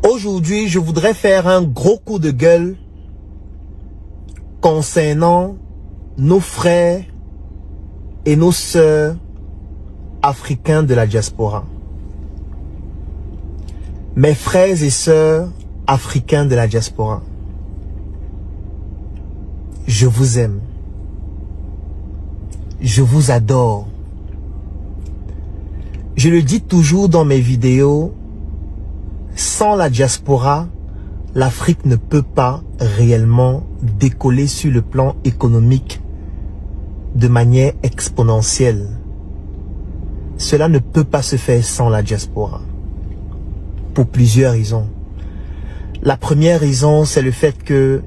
Aujourd'hui, je voudrais faire un gros coup de gueule concernant nos frères et nos sœurs africains de la diaspora. Mes frères et sœurs africains de la diaspora, je vous aime. Je vous adore. Je le dis toujours dans mes vidéos, sans la diaspora, l'Afrique ne peut pas réellement décoller sur le plan économique de manière exponentielle. Cela ne peut pas se faire sans la diaspora. Pour plusieurs raisons. La première raison, c'est le fait que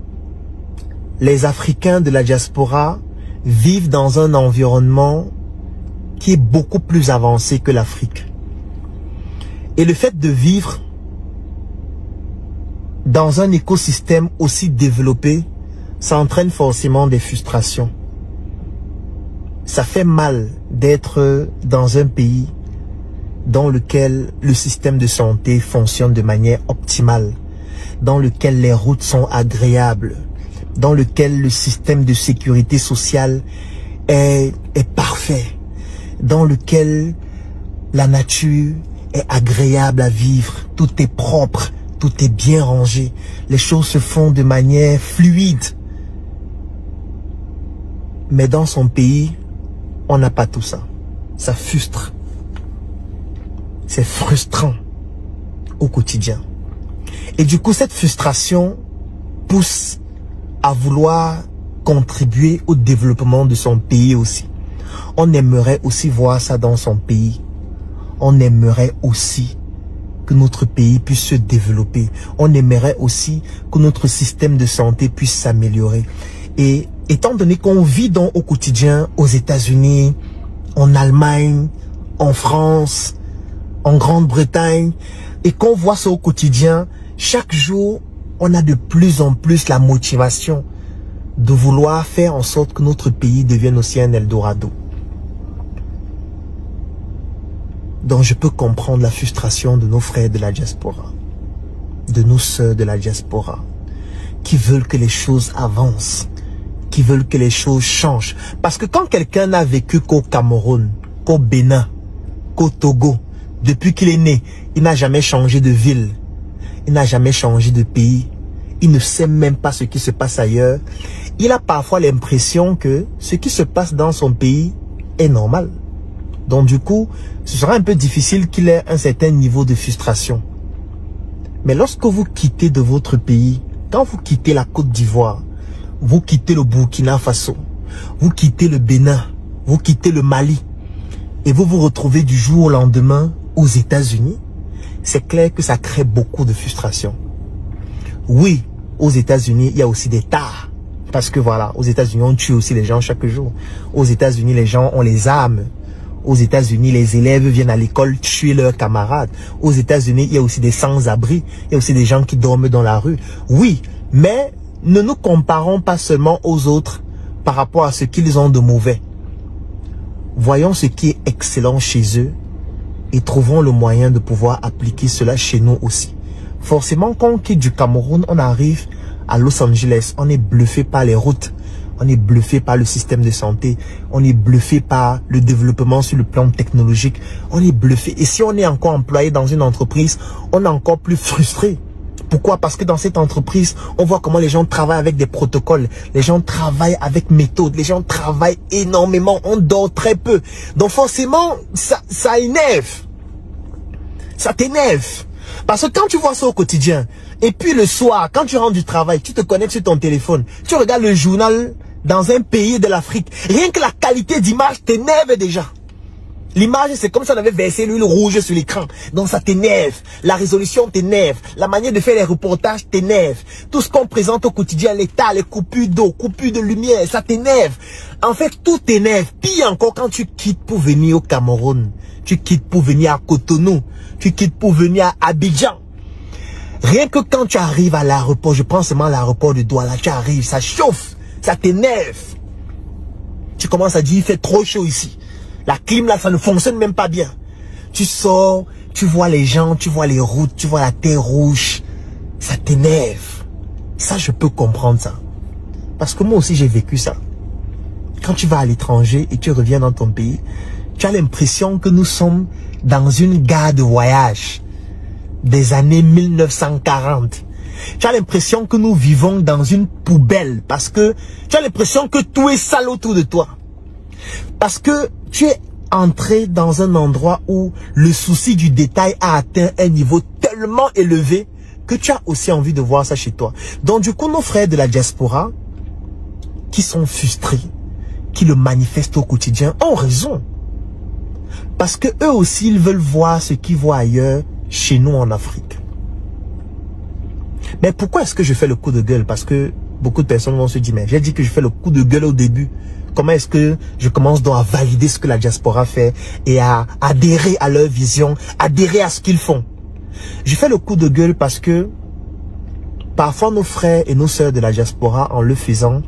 les Africains de la diaspora vivent dans un environnement qui est beaucoup plus avancé que l'Afrique. Et le fait de vivre dans un écosystème aussi développé, ça entraîne forcément des frustrations. Ça fait mal d'être dans un pays dans lequel le système de santé fonctionne de manière optimale, dans lequel les routes sont agréables, dans lequel le système de sécurité sociale est parfait, dans lequel la nature est agréable à vivre, tout est propre, tout est bien rangé, les choses se font de manière fluide. Mais dans son pays, on n'a pas tout ça. Ça frustre. C'est frustrant au quotidien. Et du coup, cette frustration pousse à vouloir contribuer au développement de son pays aussi. On aimerait aussi voir ça dans son pays. On aimerait aussi que notre pays puisse se développer. On aimerait aussi que notre système de santé puisse s'améliorer. Et étant donné qu'on vit donc au quotidien aux États-Unis, en Allemagne, en France, en Grande-Bretagne, et qu'on voit ça au quotidien, chaque jour, on a de plus en plus la motivation de vouloir faire en sorte que notre pays devienne aussi un Eldorado. Donc je peux comprendre la frustration de nos frères de la diaspora, de nos sœurs de la diaspora, qui veulent que les choses avancent, qui veulent que les choses changent. Parce que quand quelqu'un n'a vécu qu'au Cameroun, qu'au Bénin, qu'au Togo, depuis qu'il est né, il n'a jamais changé de ville, il n'a jamais changé de pays, il ne sait même pas ce qui se passe ailleurs. Il a parfois l'impression que ce qui se passe dans son pays est normal. Donc du coup, ce sera un peu difficile qu'il ait un certain niveau de frustration. Mais lorsque vous quittez de votre pays, quand vous quittez la Côte d'Ivoire, vous quittez le Burkina Faso, vous quittez le Bénin, vous quittez le Mali, et vous vous retrouvez du jour au lendemain aux États-Unis, c'est clair que ça crée beaucoup de frustration. Oui, aux États-Unis, il y a aussi des tares. Parce que voilà, aux États-Unis, on tue aussi les gens chaque jour. Aux États-Unis, les gens ont les armes. Aux États-Unis, les élèves viennent à l'école tuer leurs camarades. Aux États-Unis, il y a aussi des sans-abri. Il y a aussi des gens qui dorment dans la rue. Oui, mais ne nous comparons pas seulement aux autres par rapport à ce qu'ils ont de mauvais. Voyons ce qui est excellent chez eux et trouvons le moyen de pouvoir appliquer cela chez nous aussi. Forcément, quand on quitte du Cameroun, on arrive à Los Angeles, on est bluffé par les routes, on est bluffé par le système de santé, on est bluffé par le développement sur le plan technologique, on est bluffé. Et si on est encore employé dans une entreprise, on est encore plus frustré. Pourquoi? Parce que dans cette entreprise, on voit comment les gens travaillent avec des protocoles, les gens travaillent avec méthode, les gens travaillent énormément, on dort très peu. Donc forcément, ça énerve. Ça t'énerve. Parce que quand tu vois ça au quotidien, et puis le soir, quand tu rentres du travail, tu te connectes sur ton téléphone, tu regardes le journal dans un pays de l'Afrique, rien que la qualité d'image t'énerve déjà. L'image, c'est comme si on avait versé l'huile rouge sur l'écran. Donc ça t'énerve. La résolution t'énerve. La manière de faire les reportages t'énerve. Tout ce qu'on présente au quotidien, l'état, les coupures d'eau, coupures de lumière, ça t'énerve. En fait, tout t'énerve. Pire encore quand tu quittes pour venir au Cameroun. Tu quittes pour venir à Cotonou. Tu quittes pour venir à Abidjan. Rien que quand tu arrives à l'aéroport, je prends seulement l'aéroport de Douala, tu arrives, ça chauffe, ça t'énerve. Tu commences à dire, il fait trop chaud ici. La clim là, ça ne fonctionne même pas bien. Tu sors, Tu vois les gens, tu vois les routes, tu vois la terre rouge. Ça t'énerve. Ça, je peux comprendre ça. Parce que moi aussi, j'ai vécu ça. Quand tu vas à l'étranger et tu reviens dans ton pays, tu as l'impression que nous sommes dans une gare de voyage des années 1940. Tu as l'impression que nous vivons dans une poubelle parce que tu as l'impression que tout est sale autour de toi. Parce que tu es entré dans un endroit où le souci du détail a atteint un niveau tellement élevé que tu as aussi envie de voir ça chez toi. Donc du coup, nos frères de la diaspora qui sont frustrés, qui le manifestent au quotidien, ont raison. Parce que eux aussi, ils veulent voir ce qu'ils voient ailleurs, chez nous en Afrique. Mais pourquoi est-ce que je fais le coup de gueule? Parce que beaucoup de personnes vont se dire, mais j'ai dit que je fais le coup de gueule au début. Comment est-ce que je commence donc à valider ce que la diaspora fait et à adhérer à leur vision, adhérer à ce qu'ils font? Je fais le coup de gueule parce que parfois nos frères et nos sœurs de la diaspora, en le faisant,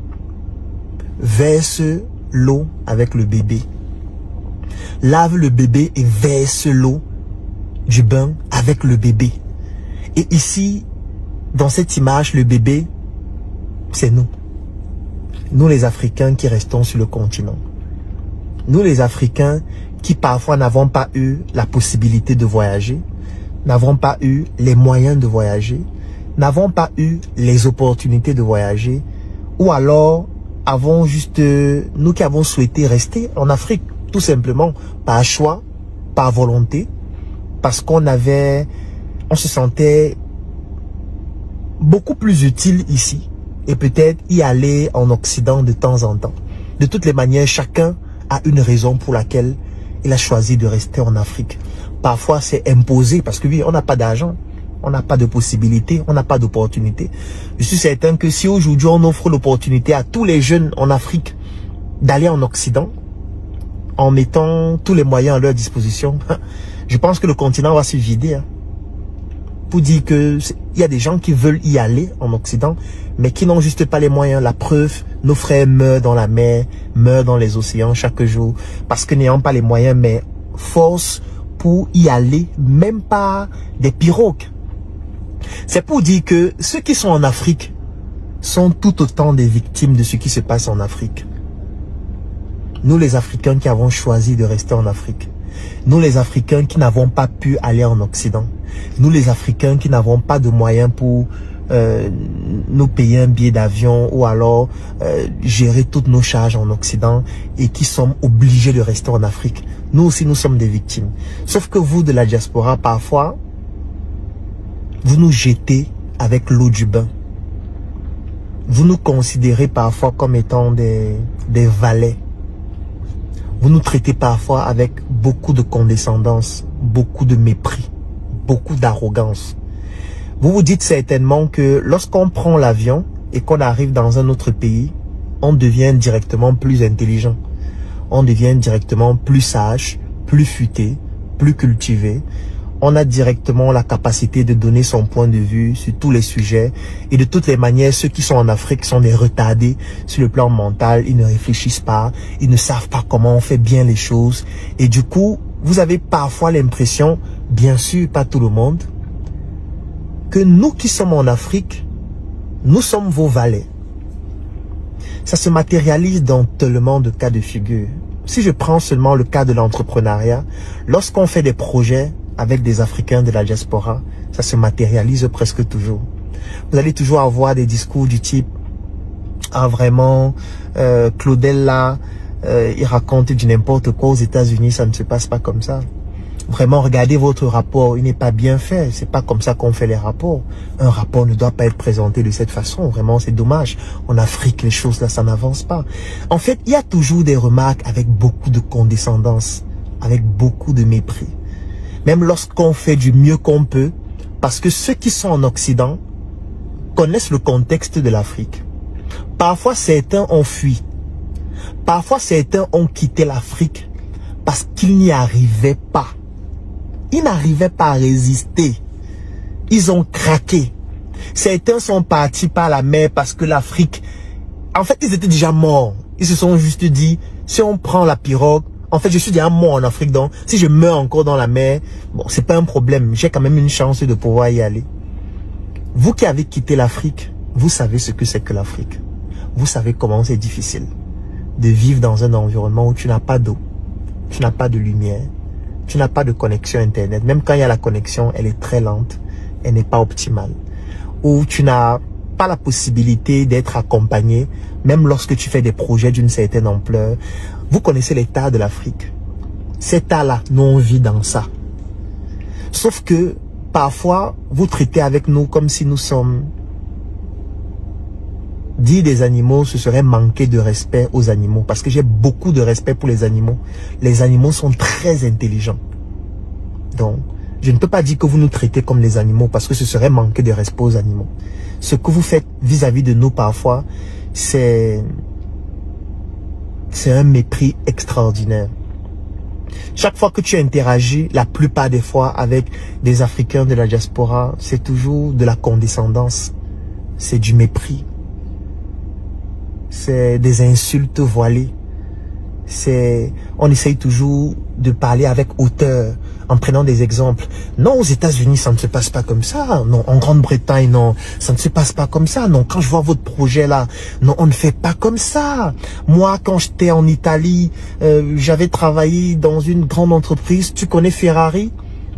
versent l'eau avec le bébé. Lave le bébé et verse l'eau du bain avec le bébé. Et ici, dans cette image, le bébé, c'est nous. Nous les Africains qui restons sur le continent. Nous les Africains qui parfois n'avons pas eu la possibilité de voyager, n'avons pas eu les moyens de voyager, n'avons pas eu les opportunités de voyager, ou alors avons juste, nous qui avons souhaité rester en Afrique, tout simplement, par choix, par volonté, parce qu'on se sentait beaucoup plus utile ici, et peut-être y aller en Occident de temps en temps. De toutes les manières, chacun a une raison pour laquelle il a choisi de rester en Afrique. Parfois, c'est imposé, parce que oui, on n'a pas d'argent, on n'a pas de possibilités, on n'a pas d'opportunités. Je suis certain que si aujourd'hui on offre l'opportunité à tous les jeunes en Afrique d'aller en Occident, en mettant tous les moyens à leur disposition, je pense que le continent va se vider. Pour dire que il y a des gens qui veulent y aller en Occident, mais qui n'ont juste pas les moyens. La preuve, nos frères meurent dans la mer, meurent dans les océans chaque jour, parce que n'ayant pas les moyens, mais force pour y aller, même pas des pirogues. C'est pour dire que ceux qui sont en Afrique sont tout autant des victimes de ce qui se passe en Afrique. Nous les Africains qui avons choisi de rester en Afrique. Nous les Africains qui n'avons pas pu aller en Occident. Nous les Africains qui n'avons pas de moyens pour nous payer un billet d'avion ou alors gérer toutes nos charges en Occident et qui sommes obligés de rester en Afrique. Nous aussi, nous sommes des victimes. Sauf que vous, de la diaspora, parfois, vous nous jetez avec l'eau du bain. Vous nous considérez parfois comme étant des valets. Vous nous traitez parfois avec beaucoup de condescendance, beaucoup de mépris, beaucoup d'arrogance. Vous vous dites certainement que lorsqu'on prend l'avion et qu'on arrive dans un autre pays, on devient directement plus intelligent. On devient directement plus sage, plus futé, plus cultivé. On a directement la capacité de donner son point de vue sur tous les sujets. Et de toutes les manières, ceux qui sont en Afrique sont des retardés sur le plan mental. Ils ne réfléchissent pas. Ils ne savent pas comment on fait bien les choses. Et du coup, vous avez parfois l'impression, bien sûr, pas tout le monde, que nous qui sommes en Afrique, nous sommes vos valets. Ça se matérialise dans tellement de cas de figure. Si je prends seulement le cas de l'entrepreneuriat, lorsqu'on fait des projets avec des Africains de la diaspora, ça se matérialise presque toujours. Vous allez toujours avoir des discours du type « Ah vraiment, Claudel là, il raconte du n'importe quoi aux États-Unis, ça ne se passe pas comme ça. » Vraiment, regardez votre rapport, il n'est pas bien fait. C'est pas comme ça qu'on fait les rapports. Un rapport ne doit pas être présenté de cette façon. Vraiment, c'est dommage. En Afrique, les choses là, ça n'avance pas. En fait, il y a toujours des remarques avec beaucoup de condescendance, avec beaucoup de mépris. Même lorsqu'on fait du mieux qu'on peut, parce que ceux qui sont en Occident connaissent le contexte de l'Afrique. Parfois, certains ont fui. Parfois, certains ont quitté l'Afrique parce qu'ils n'y arrivaient pas. Ils n'arrivaient pas à résister. Ils ont craqué. Certains sont partis par la mer parce que l'Afrique... En fait, ils étaient déjà morts. Ils se sont juste dit, si on prend la pirogue, En fait, je suis déjà mort en Afrique, donc si je meurs encore dans la mer, bon, c'est pas un problème. J'ai quand même une chance de pouvoir y aller. Vous qui avez quitté l'Afrique, vous savez ce que c'est que l'Afrique. Vous savez comment c'est difficile de vivre dans un environnement où tu n'as pas d'eau, tu n'as pas de lumière, tu n'as pas de connexion Internet. Même quand il y a la connexion, elle est très lente, elle n'est pas optimale. Où tu n'as pas la possibilité d'être accompagné, même lorsque tu fais des projets d'une certaine ampleur. Vous connaissez l'état de l'Afrique. Cet état-là, nous on vit dans ça. Sauf que, parfois, vous traitez avec nous comme si nous sommes... Dire des animaux, ce serait manquer de respect aux animaux. Parce que j'ai beaucoup de respect pour les animaux. Les animaux sont très intelligents. Donc, je ne peux pas dire que vous nous traitez comme les animaux parce que ce serait manquer de respect aux animaux. Ce que vous faites vis-à-vis de nous parfois, c'est un mépris extraordinaire. Chaque fois que tu interagis, la plupart des fois avec des Africains de la diaspora, c'est toujours de la condescendance. C'est du mépris. C'est des insultes voilées. On essaye toujours de parler avec hauteur, en prenant des exemples. Non, aux États-Unis, ça ne se passe pas comme ça. Non, en Grande-Bretagne, non, ça ne se passe pas comme ça. Non, quand je vois votre projet là, non, on ne fait pas comme ça. Moi, quand j'étais en Italie, j'avais travaillé dans une grande entreprise. Tu connais Ferrari?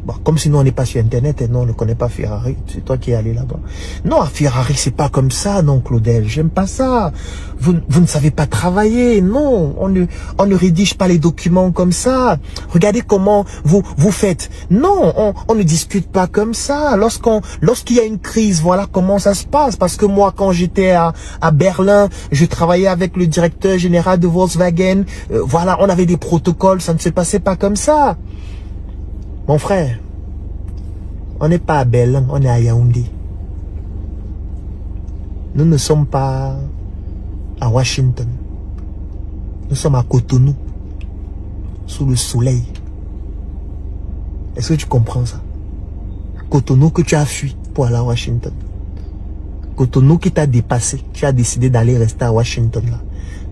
Bon, comme si nous on n'est pas sur Internet et non, on ne connaît pas Ferrari. C'est toi qui es allé là-bas. Non, à Ferrari, c'est pas comme ça, non, Claudel. J'aime pas ça. Vous ne savez pas travailler. Non, on ne rédige pas les documents comme ça. Regardez comment vous faites. Non, on ne discute pas comme ça. Lorsqu'il y a une crise, voilà comment ça se passe. Parce que moi, quand j'étais à Berlin, je travaillais avec le directeur général de Volkswagen. Voilà, on avait des protocoles. Ça ne se passait pas comme ça. Mon frère, on n'est pas à Berlin, on est à Yaoundé. Nous ne sommes pas à Washington. Nous sommes à Cotonou, sous le soleil. Est-ce que tu comprends ça? Cotonou que tu as fui pour aller à Washington. Cotonou qui t'a dépassé. Tu as décidé d'aller rester à Washington là.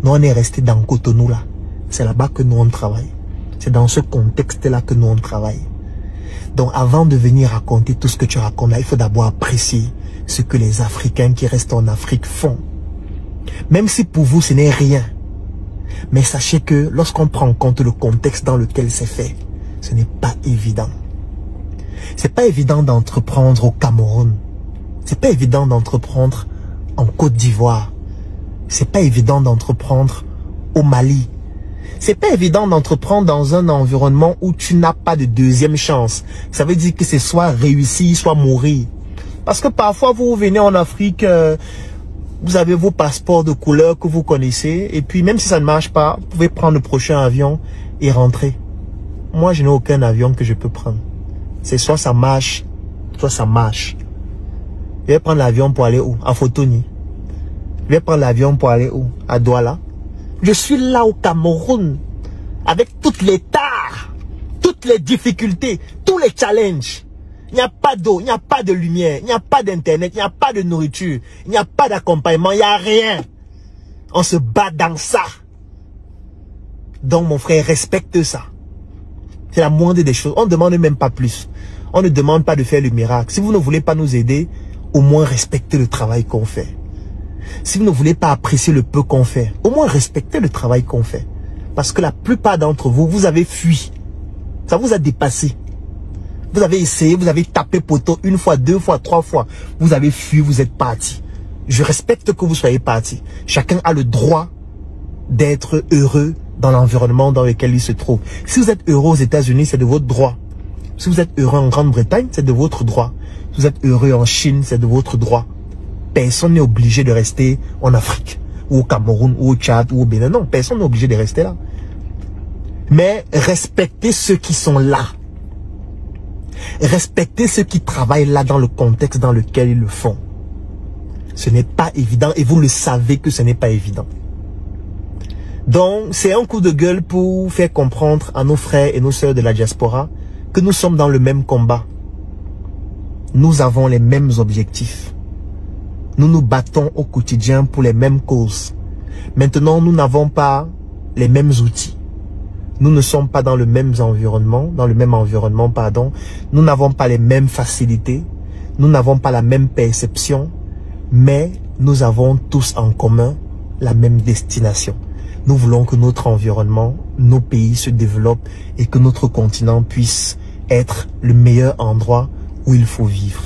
Nous on est resté dans Cotonou là. C'est là-bas que nous on travaille. C'est dans ce contexte-là que nous on travaille. Donc avant de venir raconter tout ce que tu racontes là, il faut d'abord apprécier ce que les Africains qui restent en Afrique font. Même si pour vous ce n'est rien. Mais sachez que lorsqu'on prend en compte le contexte dans lequel c'est fait, ce n'est pas évident. C'est pas évident d'entreprendre au Cameroun. C'est pas évident d'entreprendre en Côte d'Ivoire. C'est pas évident d'entreprendre au Mali. C'est pas évident d'entreprendre dans un environnement où tu n'as pas de deuxième chance. Ça veut dire que c'est soit réussir, soit mourir. Parce que parfois, vous venez en Afrique, vous avez vos passeports de couleur que vous connaissez. Et puis, même si ça ne marche pas, vous pouvez prendre le prochain avion et rentrer. Moi, je n'ai aucun avion que je peux prendre. C'est soit ça marche, soit ça marche. Je vais prendre l'avion pour aller où? À Fotoni. Je vais prendre l'avion pour aller où? À Douala. Je suis là au Cameroun, avec toutes les tares, toutes les difficultés, tous les challenges. Il n'y a pas d'eau, il n'y a pas de lumière, il n'y a pas d'internet, il n'y a pas de nourriture, il n'y a pas d'accompagnement, il n'y a rien. On se bat dans ça. Donc mon frère, respecte ça. C'est la moindre des choses. On ne demande même pas plus. On ne demande pas de faire le miracle. Si vous ne voulez pas nous aider, au moins respectez le travail qu'on fait. Si vous ne voulez pas apprécier le peu qu'on fait, au moins respectez le travail qu'on fait. Parce que la plupart d'entre vous, vous avez fui. Ça vous a dépassé. Vous avez essayé, vous avez tapé poteau une fois, deux fois, trois fois. Vous avez fui, vous êtes parti. Je respecte que vous soyez parti. Chacun a le droit d'être heureux dans l'environnement dans lequel il se trouve. Si vous êtes heureux aux États-Unis, c'est de votre droit. Si vous êtes heureux en Grande-Bretagne, c'est de votre droit. Si vous êtes heureux en Chine, c'est de votre droit. Personne n'est obligé de rester en Afrique, ou au Cameroun, ou au Tchad, ou au Bénin. Non, personne n'est obligé de rester là. Mais respectez ceux qui sont là. Respectez ceux qui travaillent là dans le contexte dans lequel ils le font. Ce n'est pas évident et vous le savez que ce n'est pas évident. Donc, c'est un coup de gueule pour faire comprendre à nos frères et nos sœurs de la diaspora que nous sommes dans le même combat. Nous avons les mêmes objectifs. Nous nous battons au quotidien pour les mêmes causes. Maintenant, nous n'avons pas les mêmes outils. Nous ne sommes pas dans le même environnement, pardon. Nous n'avons pas les mêmes facilités. Nous n'avons pas la même perception. Mais nous avons tous en commun la même destination. Nous voulons que notre environnement, nos pays se développent et que notre continent puisse être le meilleur endroit où il faut vivre.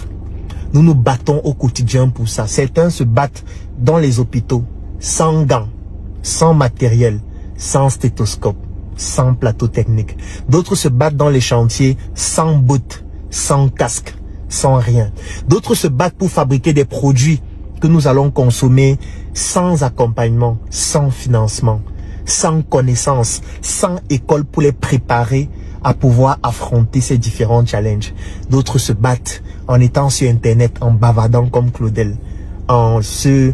Nous nous battons au quotidien pour ça. Certains se battent dans les hôpitaux, sans gants, sans matériel, sans stéthoscope, sans plateau technique. D'autres se battent dans les chantiers sans bottes, sans casque, sans rien. D'autres se battent pour fabriquer des produits que nous allons consommer sans accompagnement, sans financement, sans connaissance, sans école pour les préparer à pouvoir affronter ces différents challenges. D'autres se battent en étant sur Internet, en bavardant comme Claudel, en se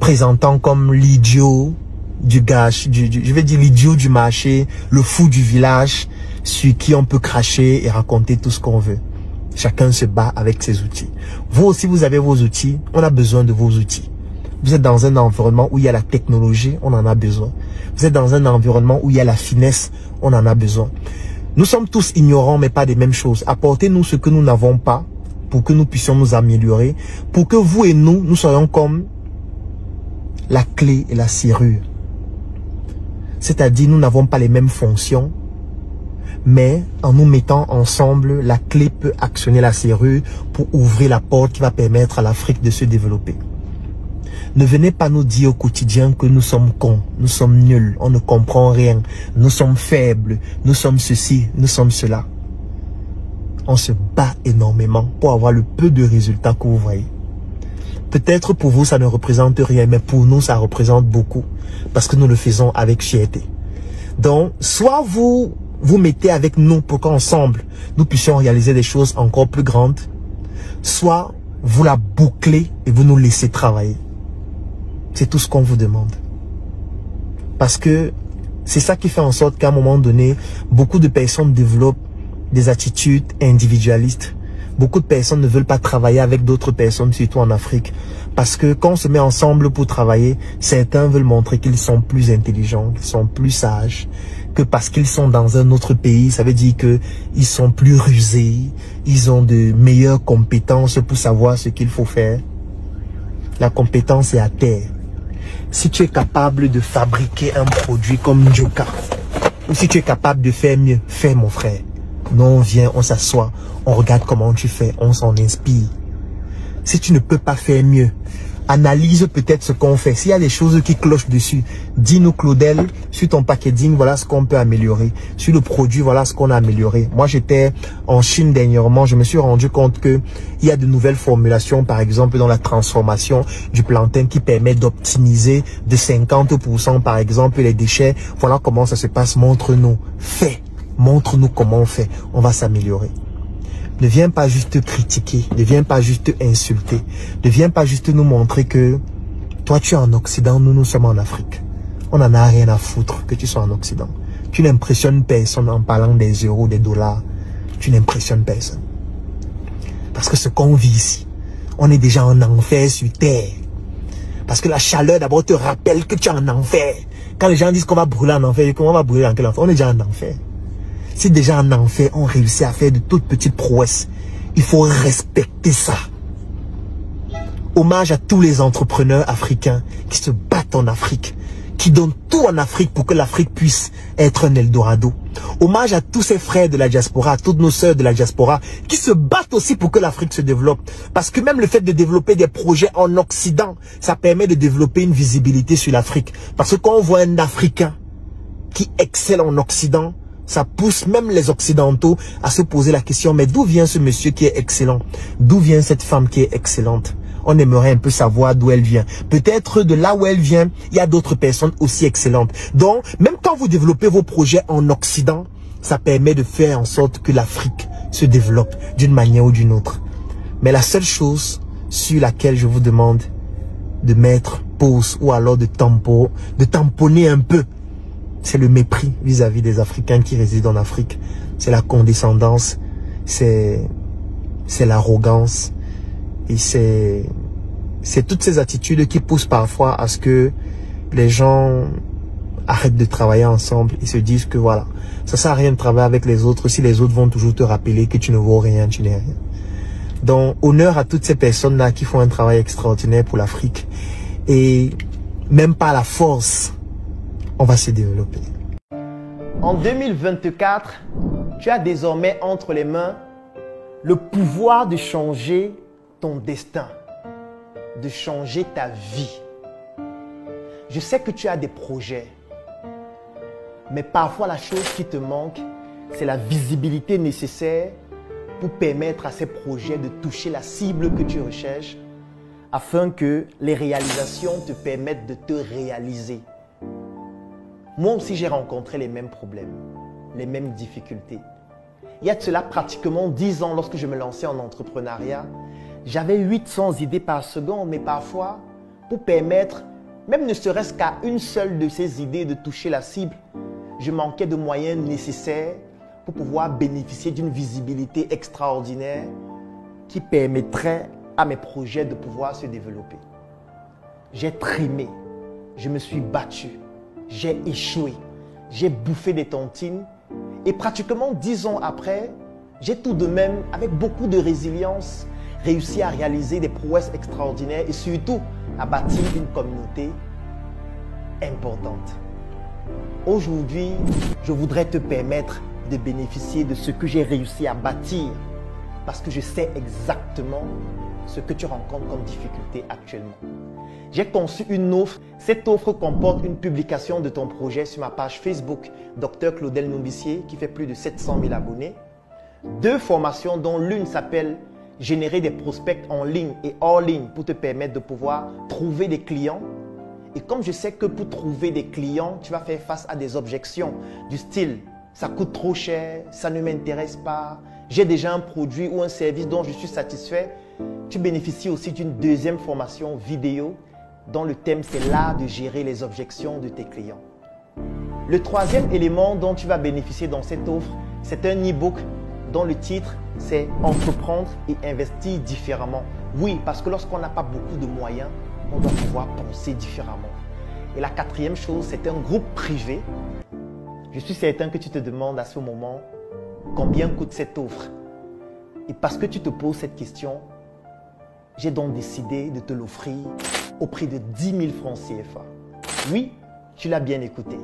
présentant comme l'idiot du gâche, je vais dire l'idiot du marché, le fou du village, sur qui on peut cracher et raconter tout ce qu'on veut. Chacun se bat avec ses outils. Vous aussi, vous avez vos outils, on a besoin de vos outils. Vous êtes dans un environnement où il y a la technologie, on en a besoin. Vous êtes dans un environnement où il y a la finesse, on en a besoin. Nous sommes tous ignorants, mais pas des mêmes choses. Apportez-nous ce que nous n'avons pas, pour que nous puissions nous améliorer, pour que vous et nous soyons comme la clé et la serrure. C'est-à-dire, nous n'avons pas les mêmes fonctions, mais en nous mettant ensemble, la clé peut actionner la serrure pour ouvrir la porte qui va permettre à l'Afrique de se développer. Ne venez pas nous dire au quotidien que nous sommes cons, nous sommes nuls, on ne comprend rien, nous sommes faibles, nous sommes ceci, nous sommes cela. On se bat énormément pour avoir le peu de résultats que vous voyez. Peut-être pour vous ça ne représente rien, mais pour nous ça représente beaucoup, parce que nous le faisons avec fierté. Donc, soit vous mettez avec nous pour qu'ensemble, nous puissions réaliser des choses encore plus grandes, soit vous la bouclez et vous nous laissez travailler. C'est tout ce qu'on vous demande. Parce que c'est ça qui fait en sorte qu'à un moment donné, beaucoup de personnes développent des attitudes individualistes. Beaucoup de personnes ne veulent pas travailler avec d'autres personnes, surtout en Afrique. Parce que quand on se met ensemble pour travailler, certains veulent montrer qu'ils sont plus intelligents, qu'ils sont plus sages, que parce qu'ils sont dans un autre pays, ça veut dire qu'ils sont plus rusés, ils ont de meilleures compétences pour savoir ce qu'il faut faire. La compétence est à terre. Si tu es capable de fabriquer un produit comme Njoka, ou si tu es capable de faire mieux, fais mon frère. Non, on vient, on s'assoit, on regarde comment tu fais, on s'en inspire. Si tu ne peux pas faire mieux, analyse peut-être ce qu'on fait. S'il y a des choses qui clochent dessus, dis-nous Claudel, sur ton packaging, voilà ce qu'on peut améliorer. Sur le produit, voilà ce qu'on a amélioré. Moi, j'étais en Chine dernièrement, je me suis rendu compte que il y a de nouvelles formulations, par exemple, dans la transformation du plantain qui permet d'optimiser de 50%, par exemple, les déchets. Voilà comment ça se passe. Montre-nous. Fais. Montre-nous comment on fait. On va s'améliorer. Ne viens pas juste critiquer, ne viens pas juste insulter, ne viens pas juste nous montrer que toi tu es en Occident, nous sommes en Afrique. On n'en a rien à foutre que tu sois en Occident. Tu n'impressionnes personne en parlant des euros, des dollars. Tu n'impressionnes personne. Parce que ce qu'on vit ici, on est déjà en enfer sur terre. Parce que la chaleur d'abord te rappelle que tu es en enfer. Quand les gens disent qu'on va brûler en enfer, comment on va brûler dans quel enfer? On est déjà en enfer. Si déjà en enfer, on réussit à faire de toutes petites prouesses, il faut respecter ça. Hommage à tous les entrepreneurs africains qui se battent en Afrique, qui donnent tout en Afrique pour que l'Afrique puisse être un Eldorado. Hommage à tous ces frères de la diaspora, à toutes nos sœurs de la diaspora, qui se battent aussi pour que l'Afrique se développe. Parce que même le fait de développer des projets en Occident, ça permet de développer une visibilité sur l'Afrique. Parce que quand on voit un Africain qui excelle en Occident, ça pousse même les Occidentaux à se poser la question, mais d'où vient ce monsieur qui est excellent? D'où vient cette femme qui est excellente? On aimerait un peu savoir d'où elle vient. Peut-être de là où elle vient, il y a d'autres personnes aussi excellentes. Donc, même quand vous développez vos projets en Occident, ça permet de faire en sorte que l'Afrique se développe d'une manière ou d'une autre. Mais la seule chose sur laquelle je vous demande de mettre pause ou alors de tamponner un peu, c'est le mépris vis-à-vis des Africains qui résident en Afrique. C'est la condescendance, c'est l'arrogance. Et c'est toutes ces attitudes qui poussent parfois à ce que les gens arrêtent de travailler ensemble et se disent que voilà, ça sert à rien de travailler avec les autres si les autres vont toujours te rappeler que tu ne vaux rien, tu n'es rien. Donc, honneur à toutes ces personnes-là qui font un travail extraordinaire pour l'Afrique. Et même par la force, on va se développer. En 2024, tu as désormais entre les mains le pouvoir de changer ton destin, de changer ta vie. Je sais que tu as des projets, mais parfois la chose qui te manque, c'est la visibilité nécessaire pour permettre à ces projets de toucher la cible que tu recherches afin que les réalisations te permettent de te réaliser. Moi aussi, j'ai rencontré les mêmes problèmes, les mêmes difficultés. Il y a de cela pratiquement 10 ans, lorsque je me lançais en entrepreneuriat, j'avais 800 idées par seconde, mais parfois, pour permettre, même ne serait-ce qu'à une seule de ces idées de toucher la cible, je manquais de moyens nécessaires pour pouvoir bénéficier d'une visibilité extraordinaire qui permettrait à mes projets de pouvoir se développer. J'ai trimé, je me suis battu, j'ai échoué, j'ai bouffé des tontines et pratiquement 10 ans après, j'ai tout de même, avec beaucoup de résilience, réussi à réaliser des prouesses extraordinaires et surtout à bâtir une communauté importante. Aujourd'hui, je voudrais te permettre de bénéficier de ce que j'ai réussi à bâtir parce que je sais exactement ce que tu rencontres comme difficulté actuellement. J'ai conçu une offre. Cette offre comporte une publication de ton projet sur ma page Facebook Dr Claudel Noubissier qui fait plus de 700 000 abonnés. 2 formations dont l'une s'appelle Générer des prospects en ligne et hors ligne pour te permettre de pouvoir trouver des clients. Et comme je sais que pour trouver des clients, tu vas faire face à des objections du style « ça coûte trop cher, ça ne m'intéresse pas, j'ai déjà un produit ou un service dont je suis satisfait », tu bénéficies aussi d'une 2e formation vidéo dont le thème c'est l'art de gérer les objections de tes clients. Le 3e élément dont tu vas bénéficier dans cette offre, c'est un e-book dont le titre c'est « Entreprendre et investir différemment ». Oui, parce que lorsqu'on n'a pas beaucoup de moyens, on doit pouvoir penser différemment. Et la 4e chose, c'est un groupe privé. Je suis certain que tu te demandes à ce moment combien coûte cette offre. Et parce que tu te poses cette question, j'ai donc décidé de te l'offrir au prix de 10 000 francs CFA. Oui, tu l'as bien écouté.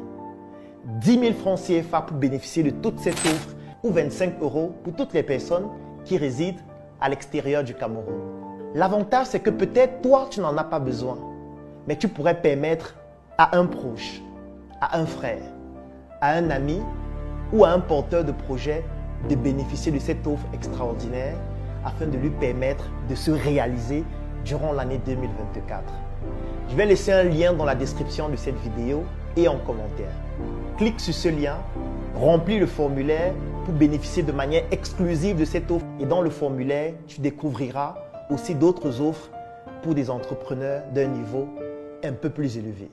10 000 francs CFA pour bénéficier de toute cette offre ou 25 € pour toutes les personnes qui résident à l'extérieur du Cameroun. L'avantage, c'est que peut-être toi, tu n'en as pas besoin, mais tu pourrais permettre à un proche, à un frère, à un ami ou à un porteur de projet de bénéficier de cette offre extraordinaire afin de lui permettre de se réaliser durant l'année 2024. Je vais laisser un lien dans la description de cette vidéo et en commentaire. Clique sur ce lien, remplis le formulaire pour bénéficier de manière exclusive de cette offre et dans le formulaire, tu découvriras aussi d'autres offres pour des entrepreneurs d'un niveau un peu plus élevé.